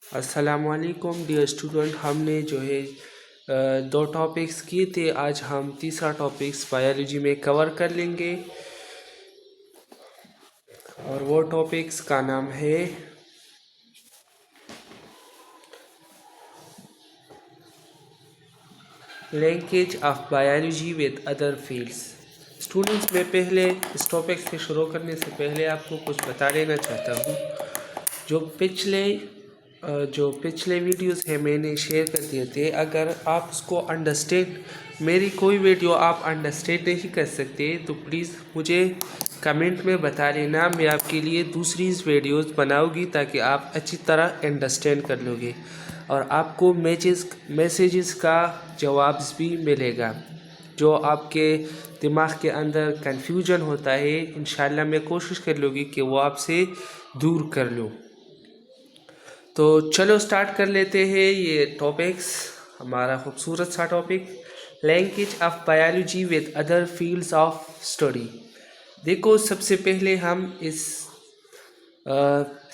अस्सलामुअलैकुम dear student. हमने जो है दो टॉपिक्स किए थे। आज हम तीसरा टॉपिक्स बायोलॉजी में कवर कर लेंगे और वो टॉपिक्स का नाम है linkage of biology with other fields. Students, मैं पहले इस टॉपिक से शुरू करने से पहले आपको कुछ बता देना चाहता हूँ। जो पिछले वीडियोस है मैंने शेयर कर दिए थे। अगर आप उसको मेरी कोई वीडियो आप अंडरस्टैंड नहीं कर सकते तो प्लीज़ मुझे कमेंट में बता देना। मैं आपके लिए दूसरी वीडियोस बनाऊंगी ताकि आप अच्छी तरह अंडरस्टैंड कर लोगे और आपको मैसेजेस का जवाब भी मिलेगा। जो आपके दिमाग के अंदर कंफ्यूजन होता है, इंशाल्लाह मैं कोशिश कर लूँगी कि वो आपसे दूर कर लूँ। तो चलो स्टार्ट कर लेते हैं ये टॉपिक्स। हमारा खूबसूरत सा topic linkage of biology with other fields of study. देखो, सबसे पहले हम इस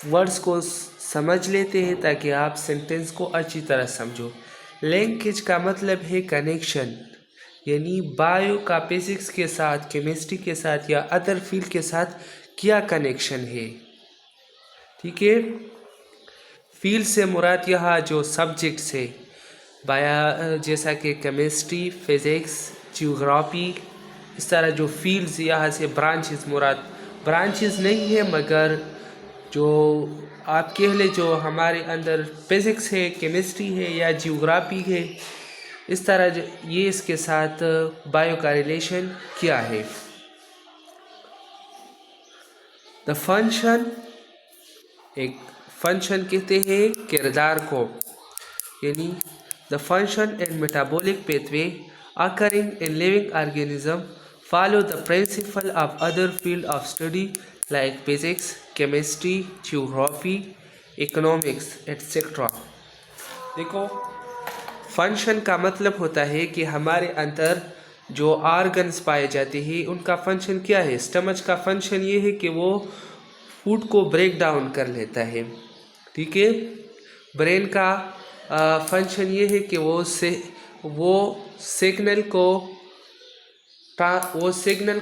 वर्ड्स को समझ लेते हैं ताकि आप सेंटेंस को अच्छी तरह समझो। लिंकेज का मतलब है कनेक्शन, यानी बायो का फिजिक्स के साथ, केमिस्ट्री के साथ या अदर फील्ड के साथ क्या कनेक्शन है। ठीक है, फील्ड से मुराद यहाँ जो सब्जेक्ट्स है जैसा कि केमिस्ट्री, फिज़िक्स, जियोग्राफी, इस तरह जो फील्ड्स यहाँ से ब्रांचेस मुराद ब्रांचेस नहीं है, मगर जो आप कह ले जो हमारे अंदर फिज़िक्स है, केमिस्ट्री है या जियोग्राफी है, इस तरह ये इसके साथ बायो का रिलेशन क्या है। द फंक्शन, एक फंक्शन कहते हैं किरदार को, यानी the function and metabolic pathway occurring in living organism follow the principle of other field of study like physics, chemistry, geography, economics, etc. देखो, फंक्शन का मतलब होता है कि हमारे अंदर जो ऑर्गन्स पाए जाते हैं उनका फंक्शन क्या है। स्टमच का फंक्शन ये है कि वो फूड को ब्रेक डाउन कर लेता है। ठीक है, ब्रेन का फंक्शन ये है कि वो सिग्नल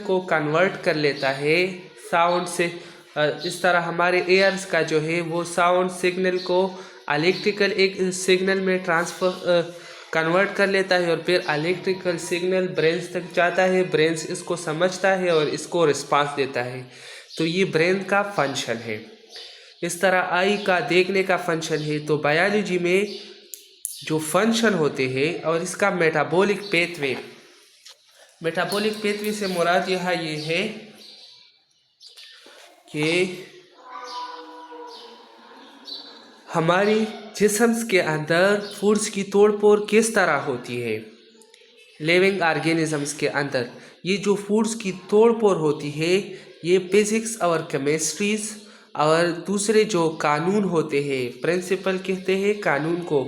को कन्वर्ट कर लेता है साउंड से। इस तरह हमारे एयर्स का जो है वो साउंड सिग्नल को इलेक्ट्रिकल एक सिग्नल में कन्वर्ट कर लेता है और फिर इलेक्ट्रिकल सिग्नल ब्रेन तक जाता है। ब्रेन इसको समझता है और इसको रिस्पांस देता है। तो ये ब्रेन का फंक्शन है। इस तरह आई का देखने का फंक्शन है। तो बायोलॉजी में जो फंक्शन होते हैं और इसका मेटाबॉलिक पेथवे से मुराद यहाँ ये है कि हमारी जिस्म्स के अंदर फूड्स की तोड़-फोड़ किस तरह होती है। लिविंग ऑर्गेनिजम्स के अंदर ये जो फूड्स की तोड़-फोड़ होती है, ये फिजिक्स और केमिस्ट्रीज और दूसरे जो कानून होते हैं, प्रिंसिपल कहते हैं कानून को,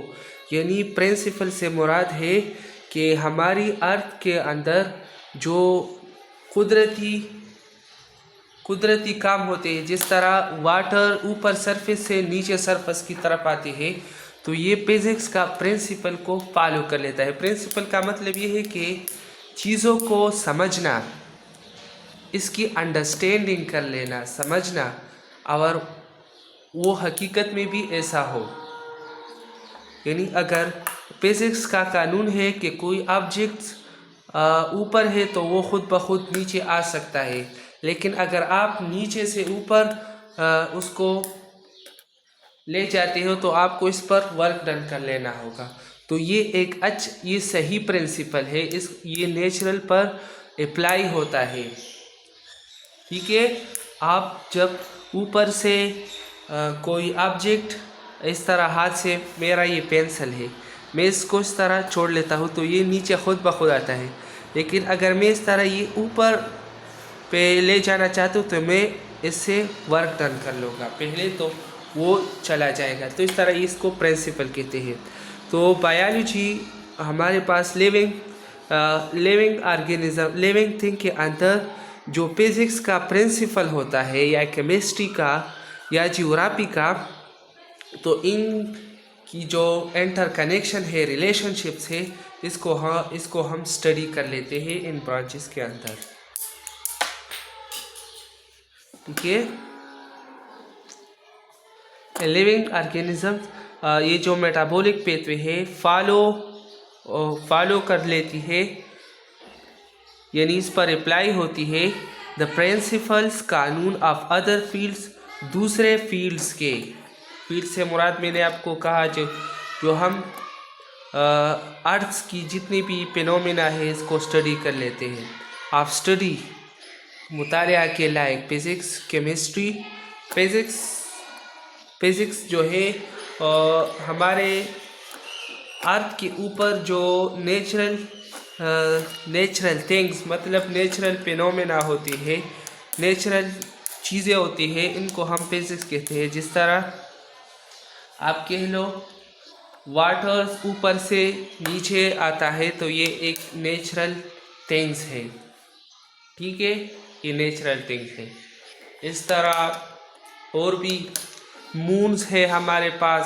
यानी प्रिंसिपल से मुराद है कि हमारी अर्थ के अंदर जो कुदरती काम होते हैं, जिस तरह वाटर ऊपर सरफेस से नीचे सरफेस की तरफ आती है, तो ये फिजिक्स का प्रिंसिपल को फॉलो कर लेता है। प्रिंसिपल का मतलब ये है कि चीज़ों को समझना, इसकी अंडरस्टैंडिंग कर लेना, समझना, और वो हकीकत में भी ऐसा हो। यानी अगर फिजिक्स का कानून है कि कोई ऑब्जेक्ट ऊपर है तो वो खुद ब खुद नीचे आ सकता है, लेकिन अगर आप नीचे से ऊपर उसको ले जाते हो तो आपको इस पर वर्क डन कर लेना होगा। तो ये सही प्रिंसिपल है, ये नेचुरल पर अप्लाई होता है। ठीक है, आप जब ऊपर से कोई ऑब्जेक्ट इस तरह हाथ से, मेरा ये पेंसिल है, मैं इसको इस तरह छोड़ लेता हूँ तो ये नीचे खुद ब खुद आता है। लेकिन अगर मैं इस तरह ये ऊपर पे ले जाना चाहता हूँ तो मैं इससे वर्क डन कर लूँगा, पहले तो वो चला जाएगा। तो इस तरह इसको प्रिंसिपल कहते हैं। तो बायोलॉजी हमारे पास लिविंग ऑर्गेनिज्म, लिविंग थिंग के अंदर जो फिजिक्स का प्रिंसिपल होता है या केमिस्ट्री का या जियोग्राफी का, तो की जो इंटर कनेक्शन है, रिलेशनशिप्स है, इसको हम स्टडी कर लेते हैं इन ब्रांचेस के अंदर। ठीक है, लिविंग ऑर्गेनिज्म ये जो मेटाबॉलिक पेथवे है फॉलो कर लेती है, यानी इस पर अप्लाई होती है द प्रिंसिपल्स, कानून ऑफ अदर फील्ड्स, दूसरे फील्ड्स के। फील्ड से मुराद मैंने आपको कहा जो हम अर्थ की जितनी भी फिनोमेना है इसको स्टडी कर लेते हैं। आप स्टडी मुतालिया के लायक फिज़िक्स, केमिस्ट्री, फिज़िक्स जो है हमारे अर्थ के ऊपर जो नेचुरल थिंग्स, मतलब नेचुरल फिनोमेना होती है, नेचुरल चीज़ें होती है, इनको हम फिज़िक्स कहते हैं। जिस तरह आप कह लो वाटर ऊपर से नीचे आता है तो ये एक नेचुरल थिंग्स है। ठीक है, ये नेचुरल थिंग्स है। इस तरह और भी मून्स है हमारे पास,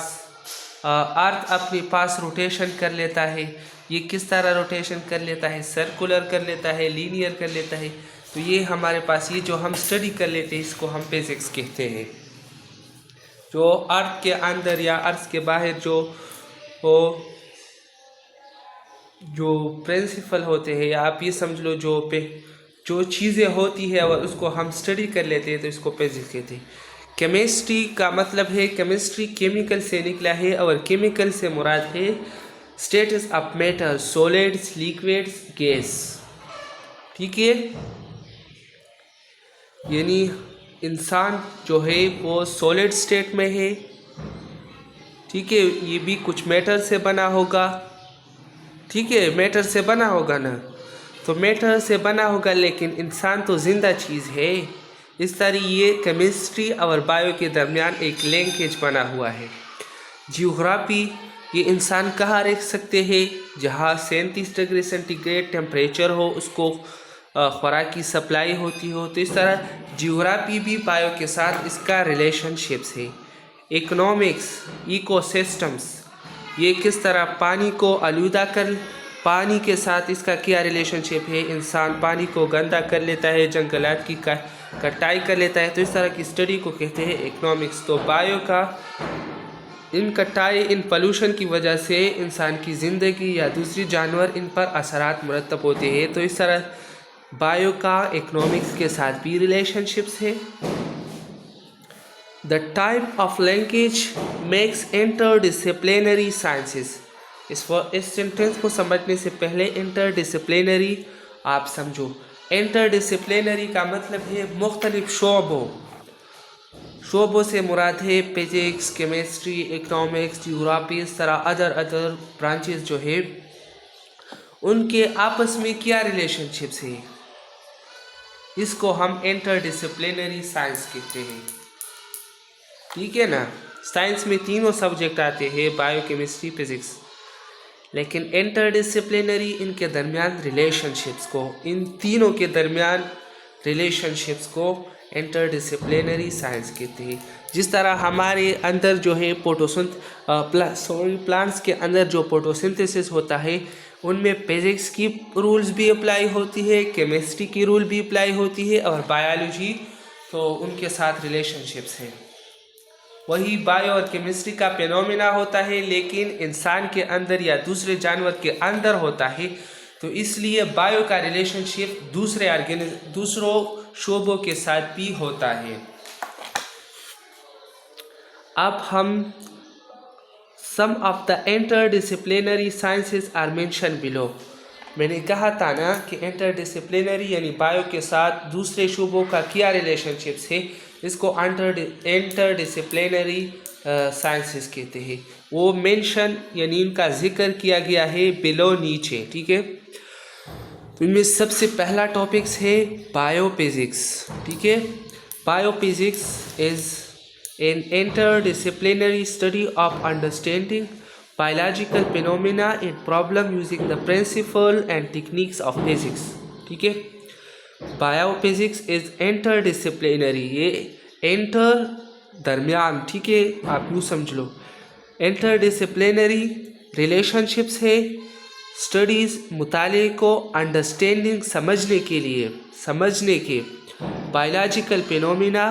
अर्थ अपने पास रोटेशन कर लेता है। ये किस तरह रोटेशन कर लेता है? सर्कुलर कर लेता है, लीनियर कर लेता है। तो ये हमारे पास ये जो हम स्टडी कर लेते हैं इसको हम फिज़िक्स कहते हैं। जो अर्थ के अंदर या अर्थ के बाहर जो प्रिंसिपल होते हैं, या आप ये समझ लो जो चीज़ें होती है और उसको हम स्टडी कर लेते हैं तो इसको फिज़िक्स कहते हैं। केमिस्ट्री का मतलब है, केमिस्ट्री केमिकल से निकला है और केमिकल से मुराद है status of matter, solids, liquids, gas. ठीक है, यानी इंसान जो है वो सॉलिड स्टेट में है। ठीक है, ये भी कुछ मैटर से बना होगा। ठीक है, मैटर से बना होगा ना, तो मैटर से बना होगा, लेकिन इंसान तो जिंदा चीज़ है। इस तरह ये केमिस्ट्री और बायो के दरमियान एक लिंकेज बना हुआ है। जियोग्राफी, ये इंसान कहाँ रह सकते हैं? जहाँ 37 डिग्री सेंटीग्रेड टेम्परेचर हो, उसको खुराक की सप्लाई होती हो। तो इस तरह जियोग्राफी भी बायो के साथ इसका रिलेशनशिप्स है। इकोनॉमिक्स, इकोसिस्टम्स, ये किस तरह पानी को आलूदा कर, पानी के साथ इसका क्या रिलेशनशिप है? इंसान पानी को गंदा कर लेता है, जंगलात की कटाई कर लेता है, तो इस तरह की स्टडी को कहते हैं इकोनॉमिक्स। तो बायो का इन कटाई, इन पोल्यूशन की वजह से इंसान की ज़िंदगी या दूसरी जानवर, इन पर असरात मुरतब होते हैं। तो इस तरह बायो का इकोनॉमिक्स के साथ भी रिलेशनशिप्स है। The type of linkage makes interdisciplinary sciences. इस सेंटेंस को समझने से पहले इंटरडिसिप्लिनरी आप समझो। इंटरडिसिप्लिनरी का मतलब है मुख्तलिफ शोबों से मुराद है फिजिक्स, केमिस्ट्री, इकोनॉमिक्स, जियोग्राफी, इस तरह अदर ब्रांचेस जो है उनके आपस में क्या रिलेशनशिप्स है, इसको हम इंटरडिसिप्लिनरी साइंस कहते हैं। ठीक है ना, साइंस में तीनों सब्जेक्ट आते हैं, बायो, केमिस्ट्री, फिजिक्स, लेकिन इंटरडिसिप्लिनरी इनके दरमियान रिलेशनशिप्स को, इन तीनों के दरमियान रिलेशनशिप्स को इंटरडिसिप्लिनरी साइंस कहते हैं। जिस तरह हमारे अंदर जो है प्लांट्स के अंदर जो फोटोसिंथेसिस होता है, उनमें फिजिक्स की रूल्स भी अप्लाई होती है, केमिस्ट्री की रूल भी अप्लाई होती है, और बायोलॉजी तो उनके साथ रिलेशनशिप्स हैं। वही बायो और केमिस्ट्री का फिनोमेना होता है, लेकिन इंसान के अंदर या दूसरे जानवर के अंदर होता है, तो इसलिए बायो का रिलेशनशिप दूसरों शोबों के साथ भी होता है। अब हम some of the interdisciplinary sciences are mention below. मैंने कहा था ना कि इंटरडिसिप्लिनरी यानी बायो के साथ दूसरे शोबों का क्या रिलेशनशिप्स है, इसको इंटरडिसिप्लिनरी साइंसेस कहते हैं। वो मेंशन यानी इनका जिक्र किया गया है बिलो, नीचे। ठीक है, तो इनमें सबसे पहला टॉपिक्स है बायोफिजिक्स। ठीक है, biophysics is an interdisciplinary study of understanding biological phenomena and problem using the principle and techniques of physics। ठीक है, बायोफिजिक्स इज इंटरडिसिप्लिनरी, ये इंटर दरमियान, ठीक है, आप यूँ समझ लो, इंटरडिसिप्लिनरी रिलेशनशिप्स है, स्टडीज़ मुताले को अंडरस्टैंडिंग समझने के बायोलॉजिकल फिनोमिना,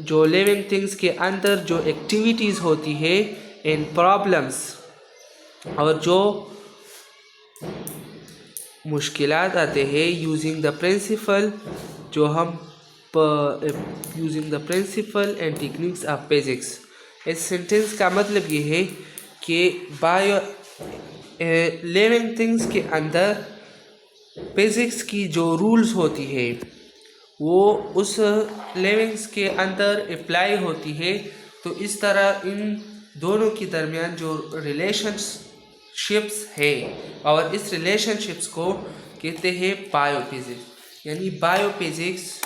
जो लिविंग थिंग्स के अंदर जो एक्टिविटीज़ होती है इन प्रॉब्लम्स और जो मुश्किलात आते हैं using the principle and techniques of physics. इस सेंटेंस का मतलब ये है कि लिविंग थिंग्स के अंदर फिजिक्स की जो रूल्स होती है वो उस लिविंग्स के अंदर अप्लाई होती है। तो इस तरह इन दोनों के दरमियान जो रिलेशनशिप्स है और इस रिलेशनशिप्स को कहते हैं बायोफिजिक्स। यानी बायोफिजिक्स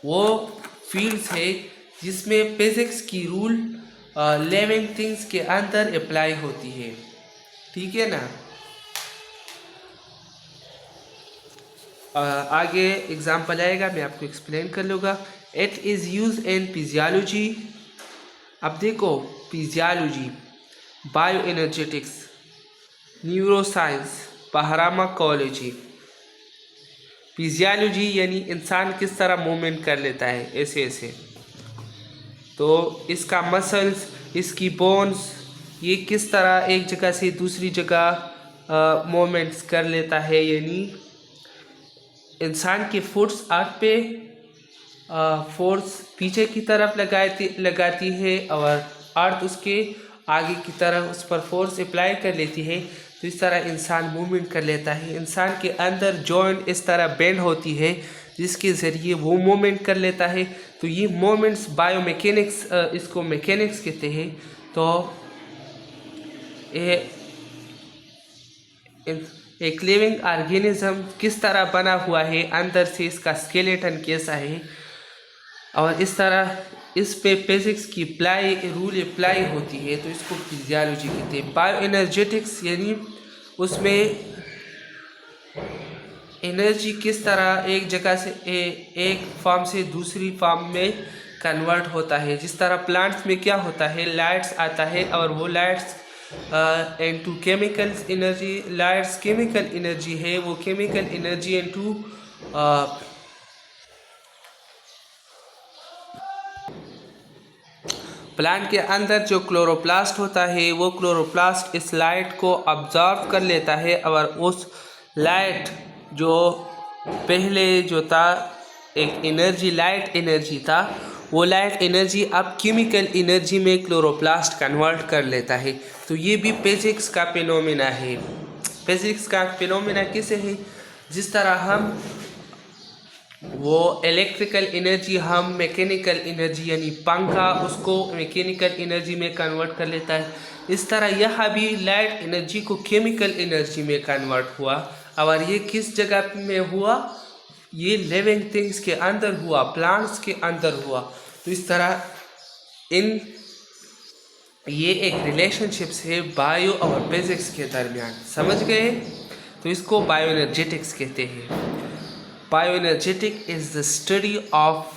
वो फील्ड्स है जिसमें फिजिक्स की रूल लिविंग थिंग्स के अंदर अप्लाई होती है। ठीक है ना। आगे एग्जाम्पल आएगा, मैं आपको एक्सप्लेन कर लूँगा। It is use in physiology. अब देखो, physiology, bio energetics, neuroscience, pharmacology. Physiology यानी इंसान किस तरह मूवमेंट कर लेता है, ऐसे ऐसे, तो इसका मसल्स, इसकी बोन्स, ये किस तरह एक जगह से दूसरी जगह मूवमेंट्स कर लेता है। यानी इंसान के फुट्स अर्थ पे फोर्स पीछे की तरफ लगाती है और अर्थ उसके आगे की तरफ उस पर फोर्स अप्लाई कर लेती है। तो इस तरह इंसान मूवमेंट कर लेता है। इंसान के अंदर जॉइंट इस तरह बेंड होती है जिसके ज़रिए वो मूवमेंट कर लेता है। तो ये मूवमेंट्स बायोमैकेनिक्स, इसको मैकेनिक्स कहते हैं। तो एक लिविंग ऑर्गेनिज्म किस तरह बना हुआ है, अंदर से इसका स्केलेटन कैसा है, और इस तरह इस पे फिजिक्स की रूल अप्लाई होती है, तो इसको फिजियोलॉजी कहते हैं। बायो एनर्जेटिक्स यानी उसमें एनर्जी किस तरह एक जगह से एक फॉर्म से दूसरी फॉर्म में कन्वर्ट होता है। जिस तरह प्लांट्स में क्या होता है, लाइट्स आता है और वो lights into chemicals energy, lights chemical energy है, वो केमिकल एनर्जी इनटू प्लांट के अंदर जो क्लोरोप्लास्ट होता है, वो क्लोरोप्लास्ट इस लाइट को ऑब्जर्व कर लेता है और उस लाइट जो पहले जो था एक एनर्जी, लाइट एनर्जी था, वो लाइट एनर्जी अब केमिकल एनर्जी में क्लोरोप्लास्ट कन्वर्ट कर लेता है। तो ये भी फिजिक्स का फिनोमेना है। फिजिक्स का फिनोमेना किसे है, जिस तरह हम वो इलेक्ट्रिकल एनर्जी हम मैकेनिकल एनर्जी यानी पंखा उसको मैकेनिकल एनर्जी में कन्वर्ट कर लेता है, इस तरह यह भी लाइट एनर्जी को केमिकल एनर्जी में कन्वर्ट हुआ। और ये किस जगह में हुआ, ये लिविंग थिंग्स के अंदर हुआ, प्लांट्स के अंदर हुआ। तो इस तरह ये एक रिलेशनशिप्स है बायो और फिजिक्स के दरमियान। समझ गए। तो इसको बायो एनर्जेटिक्स कहते हैं। Bioenergetic is the study of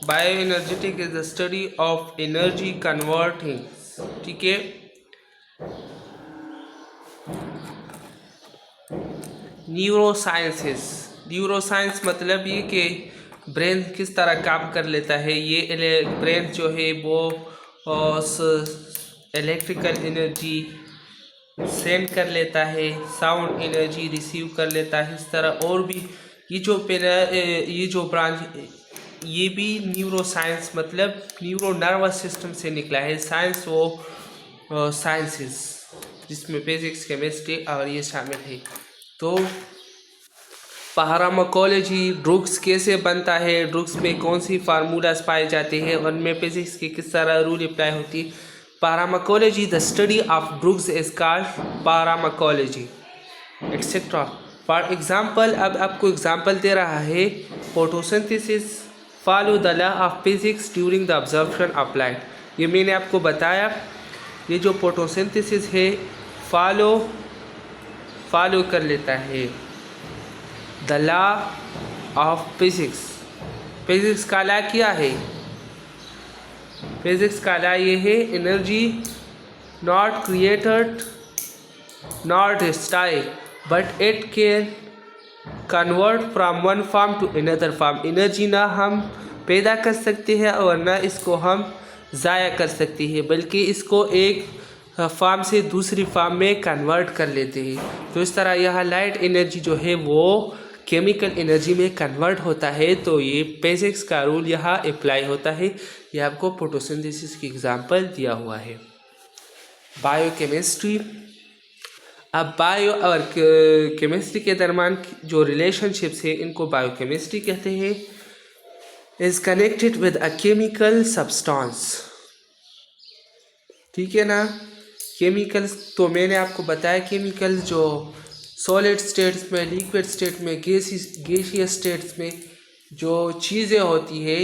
bioenergetic is the study of energy converting. ठीक है। न्यूरोसाइंस मतलब ये कि ब्रेन किस तरह काम कर लेता है। ये ब्रेन जो है वो इलेक्ट्रिकल एनर्जी सेंड कर लेता है, साउंड एनर्जी रिसीव कर लेता है। इस तरह और भी ये जो ब्रांच, ये भी न्यूरोसाइंस मतलब न्यूरो नर्वस सिस्टम से निकला है। साइंस वो साइंसेस जिसमें फिजिक्स, केमिस्ट्री और ये शामिल है। तो फार्माकोलॉजी, ड्रग्स कैसे बनता है, ड्रग्स में कौन सी फार्मूलाज पाए जाते हैं, उनमें फिजिक्स की किस तरह रूल अप्लाई होती है। Pharmacology, the study of drugs is called pharmacology etcetera. For example, अब आपको एग्जाम्पल दे रहा है, photosynthesis follow the law of physics during the observation of light. ये मैंने आपको बताया, ये जो फोटोसिंथेसिस है फॉलो कर लेता है the law of physics physics का लॉ क्या है? फिजिक्स का लॉ ये है, energy not created not destroyed but it can convert from one form to another form. Energy ना हम पैदा कर सकते हैं और ना इसको हम ज़ाया कर सकते हैं, बल्कि इसको एक फॉर्म से दूसरी फॉर्म में कन्वर्ट कर लेते हैं। तो इस तरह यह लाइट एनर्जी जो है वो केमिकल एनर्जी में कन्वर्ट होता है। तो ये फिजिक्स का रूल यहाँ अप्लाई होता है। ये आपको फोटोसिंथेसिस की एग्जांपल दिया हुआ है। बायोकेमिस्ट्री, अब बायो और केमिस्ट्री के दरमियान जो रिलेशनशिप्स है इनको बायोकेमिस्ट्री कहते हैं। Is connected with a chemical substance, ठीक है ना। केमिकल्स तो मैंने आपको बताया, केमिकल्स जो सॉलिड स्टेट्स में, लिक्विड स्टेट में, गैसियस स्टेट्स में जो चीज़ें होती है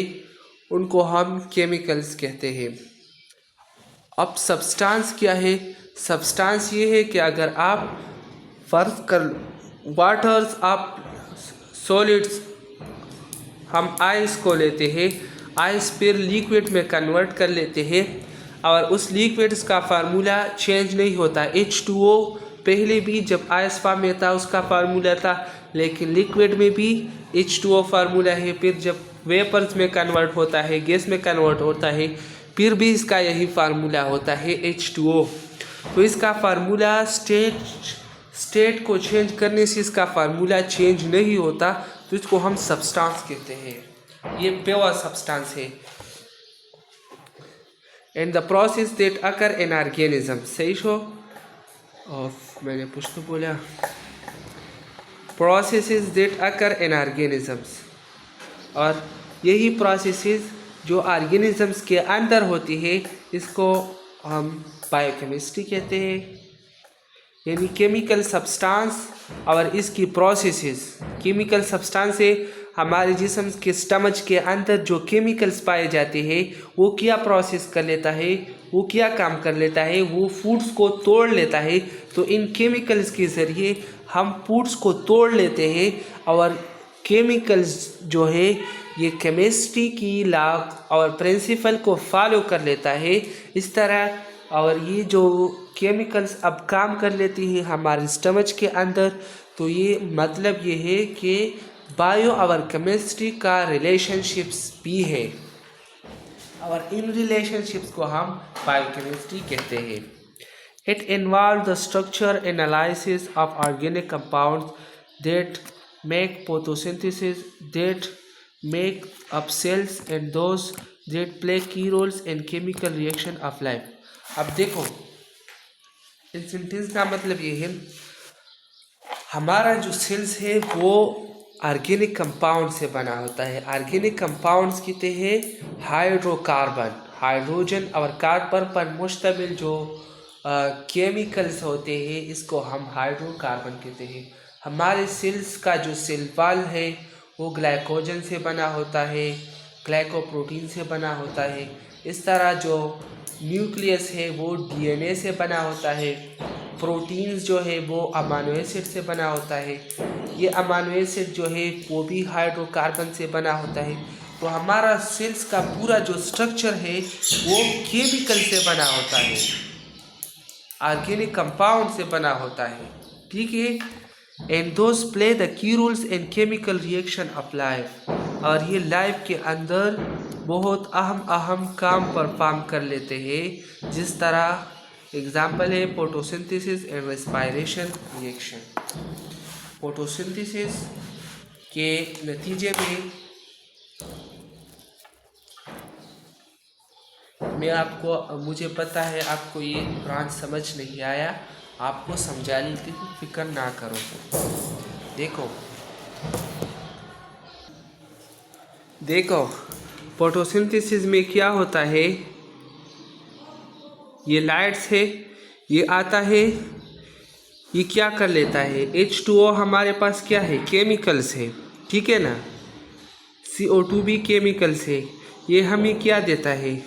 उनको हम केमिकल्स कहते हैं। अब सब्सटेंस क्या है? सब्सटेंस ये है कि अगर आप फर्ज कर वाटर्स, आप सॉलिड्स, हम आइस को लेते हैं, आइस फिर लिक्विड में कन्वर्ट कर लेते हैं और उस लिक्विड्स का फार्मूला चेंज नहीं होता। H2O पहले भी जब आइस फॉर्म में था उसका फार्मूला था, लेकिन लिक्विड में भी H2O फार्मूला है। फिर जब वेपर्स में कन्वर्ट होता है, गैस में कन्वर्ट होता है, फिर भी इसका यही फार्मूला होता है H2O। तो इसका फार्मूला स्टेट को चेंज करने से इसका फार्मूला चेंज नहीं होता, तो इसको हम सब्सटेंस कहते हैं। ये प्योर सब्सटेंस है। And the process that occur in organism, सही हो, और मैंने कुछ तो बोला, processes that occur in organisms, और यही प्रोसेसेस जो ऑर्गेनिजम्स के अंदर होती है इसको हम बायोकेमिस्ट्री कहते हैं। यानी केमिकल सब्सटेंस और इसकी प्रोसेसेस। केमिकल सब्सटेंस से हमारे जिस्म के स्टमच के अंदर जो केमिकल्स पाए जाते हैं वो क्या प्रोसेस कर लेता है, वो क्या काम कर लेता है, वो फूड्स को तोड़ लेता है। तो इन केमिकल्स के ज़रिए हम फूड्स को तोड़ लेते हैं और केमिकल्स जो है ये केमिस्ट्री की लॉ और प्रिंसिपल को फॉलो कर लेता है इस तरह। और ये जो केमिकल्स अब काम कर लेती है हमारे स्टमच के अंदर, तो ये मतलब ये है कि बायो और केमिस्ट्री का रिलेशनशिप्स भी है और इन रिलेशनशिप्स को हम बायोकेमिस्ट्री कहते हैं। It involve the structure analysis of organic compounds that make photosynthesis, that make up cells and those that play key roles in chemical reaction of life. अब देखो, इस सेंटेंस का मतलब ये है, हमारा जो सेल्स है वो ऑर्गेनिक कंपाउंड से बना होता है। ऑर्गेनिक कंपाउंड्स कहते हैं हाइड्रोकार्बन, हाइड्रोजन और कार्बन पर मुश्तमिल जो केमिकल्स होते हैं इसको हम हाइड्रोकार्बन कहते हैं। हमारे सेल्स का जो सेल वॉल है वो ग्लाइकोजन से बना होता है, ग्लाइकोप्रोटीन से बना होता है। इस तरह जो न्यूक्लियस है वो डीएनए से बना होता है। प्रोटीन्स जो है वो अमाइनो एसिड से बना होता है। ये अमाइनो एसिड जो है वो भी हाइड्रोकार्बन से बना होता है। तो हमारा सेल्स का पूरा जो स्ट्रक्चर है वो केमिकल से बना होता है, ऑर्गेनिक कंपाउंड से बना होता है, ठीक है। And those play the key roles in chemical reaction of life, और ये लाइफ के अंदर बहुत अहम काम परफॉर्म कर लेते हैं। जिस तरह एग्जाम्पल है photosynthesis and respiration reaction. Photosynthesis के नतीजे में मुझे पता है आपको ये ब्रांच समझ नहीं आया, आपको समझाने की फिक्र ना करो। देखो फोटोसिंथेसिस में क्या होता है, ये लाइट्स है, ये आता है, ये क्या कर लेता है, H2O हमारे पास क्या है, केमिकल्स है, ठीक है ना। CO2 भी केमिकल्स है। ये हमें क्या देता है,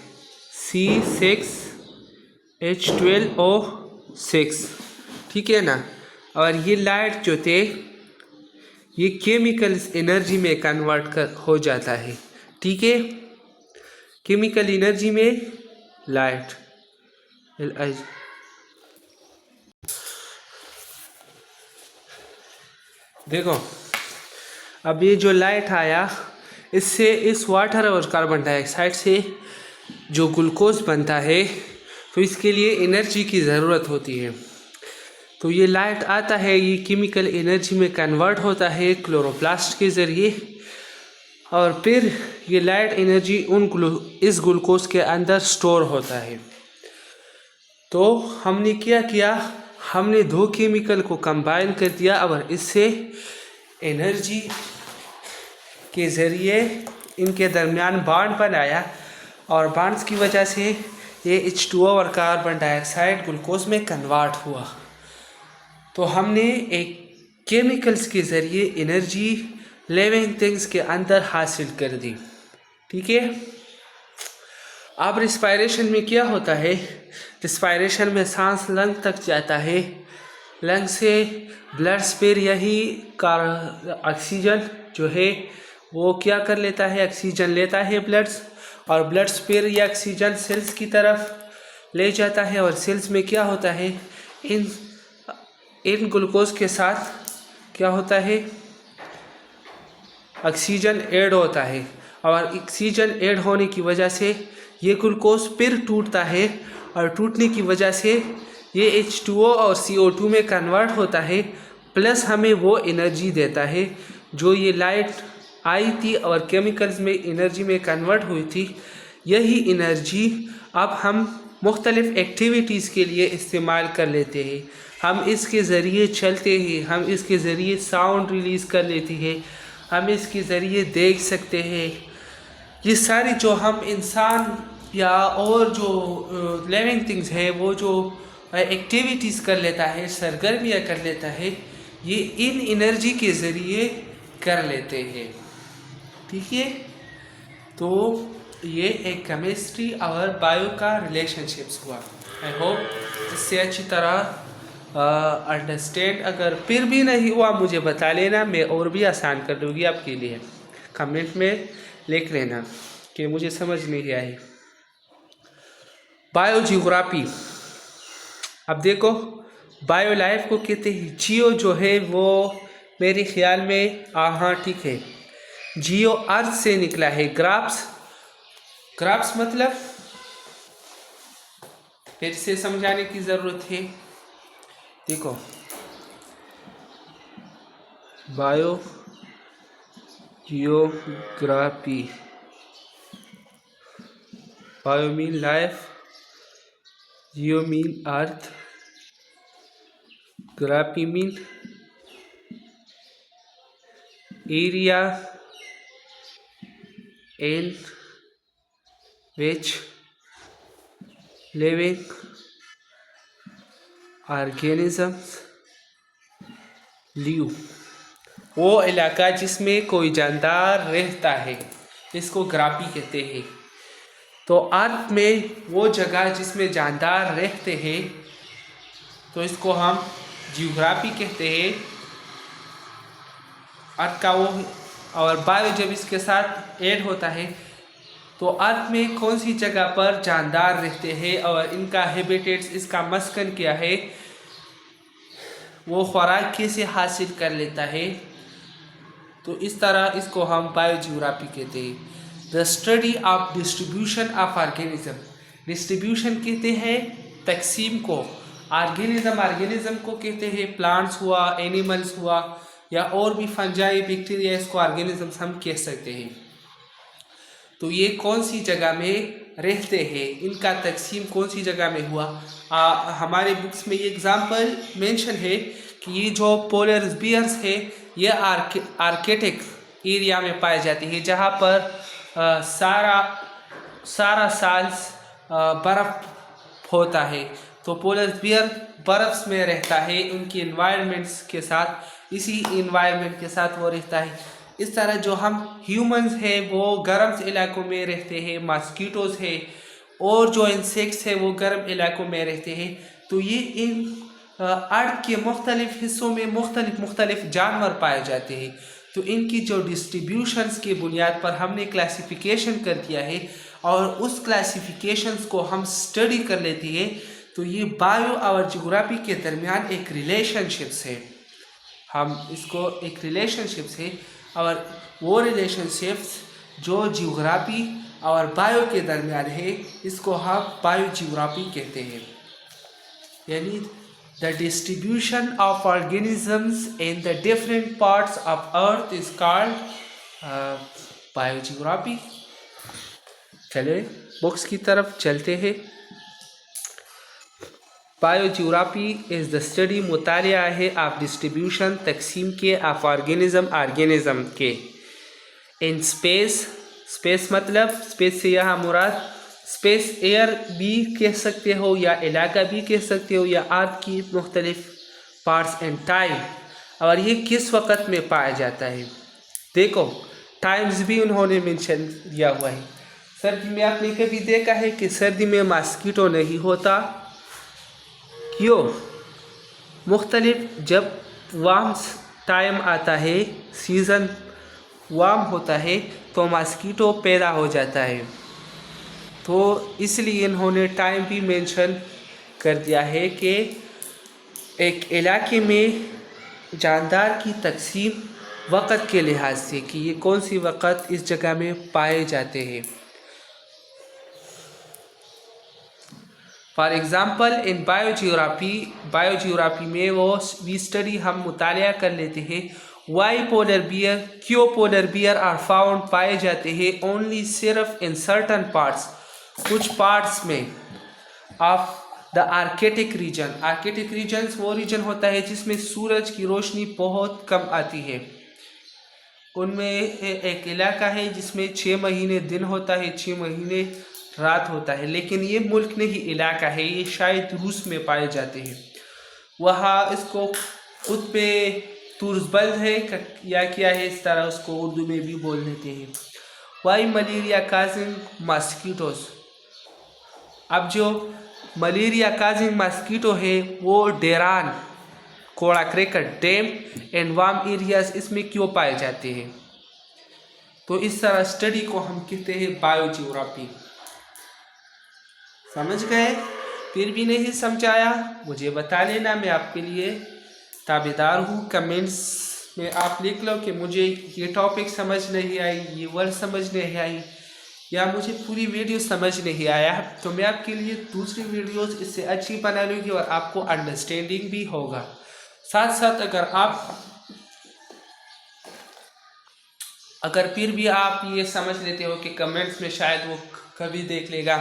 C6H12O6, ठीक है ना। और ये लाइट जो थे ये केमिकल्स एनर्जी में कन्वर्ट हो जाता है, ठीक है। केमिकल एनर्जी में लाइट Li। देखो अब ये जो लाइट आया, इससे इस वाटर और कार्बन डाइऑक्साइड से जो ग्लूकोज बनता है, तो इसके लिए एनर्जी की ज़रूरत होती है। तो ये लाइट आता है, ये केमिकल एनर्जी में कन्वर्ट होता है क्लोरोप्लास्ट के ज़रिए, और फिर ये लाइट एनर्जी इस ग्लूकोज के अंदर स्टोर होता है। तो हमने क्या किया, हमने दो केमिकल को कंबाइन कर दिया और इससे एनर्जी के ज़रिए इनके दरमियान बॉन्ड बनाया, और बॉन्ड्स की वजह से ये H2O और कार्बन डाइऑक्साइड ग्लूकोज में कन्वर्ट हुआ। तो हमने एक केमिकल्स के ज़रिए एनर्जी लिविंग थिंग्स के अंदर हासिल कर दी। ठीक है। अब रिस्पायरेशन में क्या होता है, रिस्पायरेशन में सांस लंग तक जाता है, लंग से ब्लड स्पेयर यही ऑक्सीजन जो है वो क्या कर लेता है, ऑक्सीजन लेता है ब्लड्स, और ब्लड स्पेयर या ऑक्सीजन सेल्स की तरफ ले जाता है, और सेल्स में क्या होता है, इन ग्लूकोज के साथ क्या होता है, ऑक्सीजन ऐड होता है, और ऑक्सीजन ऐड होने की वजह से ये ग्लूकोज फिर टूटता है, और टूटने की वजह से ये H2O और CO2 में कन्वर्ट होता है, प्लस हमें वो एनर्जी देता है जो ये लाइट आई थी और केमिकल्स में एनर्जी में कन्वर्ट हुई थी। यही एनर्जी अब हम मुख्तलिफ़ एक्टिविटीज़ के लिए इस्तेमाल कर लेते हैं। हम इसके ज़रिए चलते हैं, हम इसके ज़रिए साउंड रिलीज़ कर लेते हैं, हम इसके ज़रिए देख सकते हैं। ये सारी जो हम इंसान या और जो लिविंग थिंग्स है वो जो एक्टिविटीज़ कर लेता है, सरगर्मियाँ कर लेता है, ये इन एनर्जी के ज़रिए कर लेते हैं। ठीक है। तो ये एक केमिस्ट्री और बायो का रिलेशनशिप्स हुआ। आई होप इससे अच्छी तरह अंडरस्टैंड। अगर फिर भी नहीं हुआ मुझे बता लेना, मैं और भी आसान कर दूँगी आपके लिए। कमेंट में लिख लेना कि मुझे समझ नहीं आई। बायोजियोग्राफी, अब देखो बायो लाइफ को कहते हैं। जियो जो है वो मेरे ख्याल में हाँ ठीक है, जियो अर्थ से निकला है। ग्राफ्स मतलब फिर से समझाने की ज़रूरत है। देखो bio geography, bio mean life, Jio mean earth, graphy mean area in which living organisms live, वो इलाका जिसमें कोई जानदार रहता है, इसको ग्राफी कहते हैं। तो अर्थ में वो जगह जिसमें जानदार रहते हैं, तो इसको हम जियोग्राफी कहते हैं, अर्थ का वो। और बायो जब इसके साथ ऐड होता है तो अर्थ में कौन सी जगह पर जानदार रहते हैं और इनका हैबिटेट्स, इसका मस्कन क्या है, वो खुराक कैसे हासिल कर लेता है, तो इस तरह इसको हम बायोजियोग्राफी कहते हैं। The study of distribution of organism, distribution कहते हैं तकसीम को, ऑर्गेनिज्म को कहते हैं प्लांट्स हुआ, एनिमल्स हुआ, या और भी फंजाई बैक्टीरिया, इसको ऑर्गेनिजम्स हम कह सकते हैं। तो ये कौन सी जगह में रहते हैं, इनका तकसीम कौन सी जगह में हुआ। हमारे बुक्स में ये एग्जांपल मेंशन है कि ये जो पोलर बियर्स है ये आर्कटिक एरिया में पाए जाते हैं, जहाँ पर सारा साल बर्फ़ होता है। तो पोलर बियर बर्फ़ में रहता है, उनकी इन्वायरमेंट्स के साथ, इसी इन्वायरमेंट के साथ वो रहता है। इस तरह जो हम ह्यूमंस है वो गर्म इलाकों में रहते हैं, मॉस्किटोज़ है और जो इंसेक्ट्स है वो गर्म इलाकों में रहते हैं। तो ये इन अर्थ के मुख्तलिफ हिस्सों में मुख्तलिफ जानवर पाए जाते हैं। तो इनकी जो डिस्ट्रीब्यूशंस के बुनियाद पर हमने क्लासिफिकेशन कर दिया है और उस क्लासिफिकेशंस को हम स्टडी कर लेते हैं, तो ये बायो और जियोग्राफी के दरमियान एक रिलेशनशिप्स है। हम इसको एक रिलेशनशिप्स है और वो रिलेशनशिप्स जो जियोग्राफी और बायो के दरमियान है, इसको हम बायो जियोग्राफी कहते हैं। यानी the distribution of organisms in the different parts of earth is called biogeography। चले बुक्स की तरफ चलते हैं। बायोजियोग्राफी इज़ द स्टडी, मुतालिया है आप डिस्ट्रीब्यूशन तकसीम के ऑफ ऑर्गेनिज्म के इन स्पेस मतलब स्पेस से यहाँ मुराद स्पेस एयर भी कह सकते हो या इलाका भी कह सकते हो या अर्थ की मुख्तलिफ पार्ट्स एंड टाइम, और ये किस वक़्त में पाया जाता है। देखो टाइम्स भी उन्होंने मेंशन दिया हुआ है। सर्दी में आपने कभी देखा है कि सर्दी में मॉस्किटो नहीं होता, क्यों? मुख्तलिफ जब वार्म टाइम आता है, सीज़न वार्म होता है, तो मॉस्किटो पैदा हो जाता है। तो इसलिए इन्होंने टाइम भी मेंशन कर दिया है कि एक इलाके में जानदार की तकसीम वक़्त के लिहाज से कि ये कौन सी वक़्त इस जगह में पाए जाते हैं। फॉर एग्ज़ाम्पल इन बायोजियोग्राफी में वी स्टडी हम मुतालिया कर लेते हैं वाई पोलर बियर, क्यों पोलर बियर आर फाउंड पाए जाते हैं ओनली सिर्फ इन सर्टन पार्ट्स, कुछ पार्ट्स में of the Arctic region. Arctic regions वो रीजन होता है जिसमें सूरज की रोशनी बहुत कम आती है। उनमें एक इलाका है जिसमें 6 महीने दिन होता है, 6 महीने रात होता है, लेकिन ये मुल्क नहीं इलाका है, ये शायद रूस में पाए जाते हैं। वहाँ इसको खुद पे तुर्जबल है या क्या है, इस तरह उसको उर्दू में भी बोल देते हैं। Why malaria causing mosquitoes. अब जो मलेरिया काजिंग मॉस्किटो है वो डेरान, कोड़ा क्रैकर, डैम एंड वार्म एरियाज इसमें क्यों पाए जाते हैं। तो इस तरह स्टडी को हम कहते हैं बायोजियोग्राफी। समझ गए? फिर भी नहीं समझाया मुझे बता लेना, मैं आपके लिए ताबेदार हूँ। कमेंट्स में आप लिख लो कि मुझे ये टॉपिक समझ नहीं आई, ये वर्ड समझ नहीं आई, या मुझे पूरी वीडियो समझ नहीं आया, तो मैं आपके लिए दूसरी वीडियोस इससे अच्छी बना लूँगी और आपको अंडरस्टैंडिंग भी होगा। साथ साथ अगर फिर भी आप ये समझ लेते हो कि कमेंट्स में शायद वो कभी देख लेगा,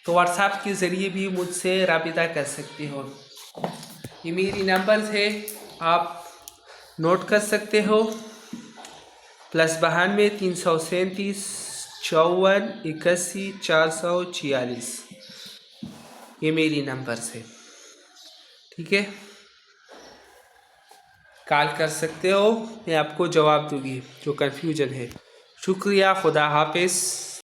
तो व्हाट्सएप के ज़रिए भी मुझसे राबिता कर सकते हो। ये मेरी नंबर्स है, आप नोट कर सकते हो। +92 337 54 81 446, ये मेरी नंबर्स है, ठीक है। कॉल कर सकते हो, मैं आपको जवाब दूंगी जो कन्फ्यूजन है। शुक्रिया, खुदा हाफिज़।